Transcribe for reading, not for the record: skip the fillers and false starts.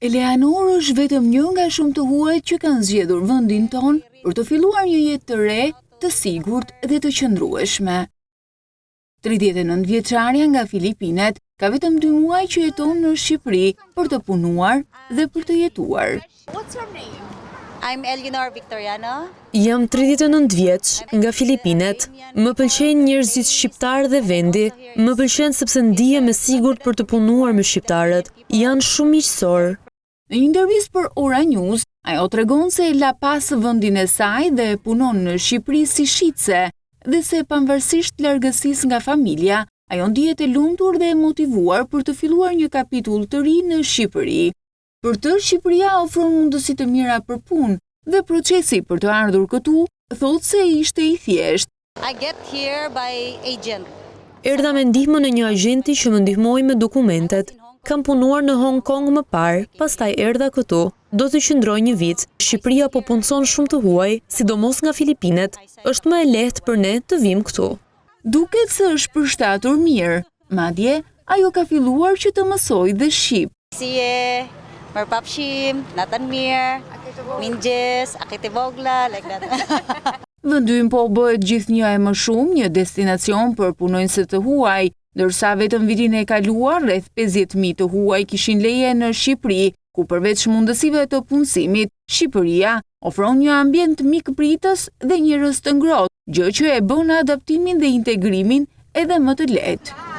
Eleanor është vetëm një nga shumë të huajt që kanë zgjedhur vendin ton për të filluar një jetë të re, të sigurt dhe të qëndrueshme. 39 vjeçaria nga Filipinet ka vetëm 2 muaj që jeton në Shqipëri për të punuar dhe për të jetuar. What's your name? I'm Eleanor Victoriano. Jam 39 vjeç nga Filipinet. Më pëlqejnë njerëzit shqiptar dhe vendi. Më pëlqen sepse ndihem e sigurt për të punuar me shqiptarët. Janë shumë miqësor. Në një intervistë për Ora News, ajo tregon se e la pas vendin e saj dhe punon në Shqipëri si shitse, dhe se pavarësisht largësisë nga familja, ajo ndihet e lumtur dhe e motivuar për të filluar një kapitull të ri në Shqipëri. Për të, Shqipëria ofron mundësi të mira për punë dhe procesi për të ardhur këtu thotë se ishte i thjeshtë. I get here by agent. Erdha me ndihmën e një agenti që më ndihmoi me dokumentet. Kam punuar në Hong Kong më parë, pastaj erdha këtu. Do të qëndroj një vit. Shqipëria po punëson shumë të huaj, sidomos nga Filipinet. Është më e lehtë për ne të vim këtu. Duket se është përshtatur mirë, madje ajo ka filluar që të mësojë dhe shqip. Si Merpapshim, Natanmir, Minjes, Akitivogla, like that. Vendi po bëhet gjithnjë e më shumë një destinacion për punonjëse të huaj, ndërsa vetëm vitin e kaluar rreth 50.000 të huaj kishin leje në Shqipëri, ku përveç mundësive të punësimit, Shqipëria ofron një ambient mikpritës dhe njerëz të ngrohtë, gjë që e bën adaptimin dhe integrimin edhe më të lehtë.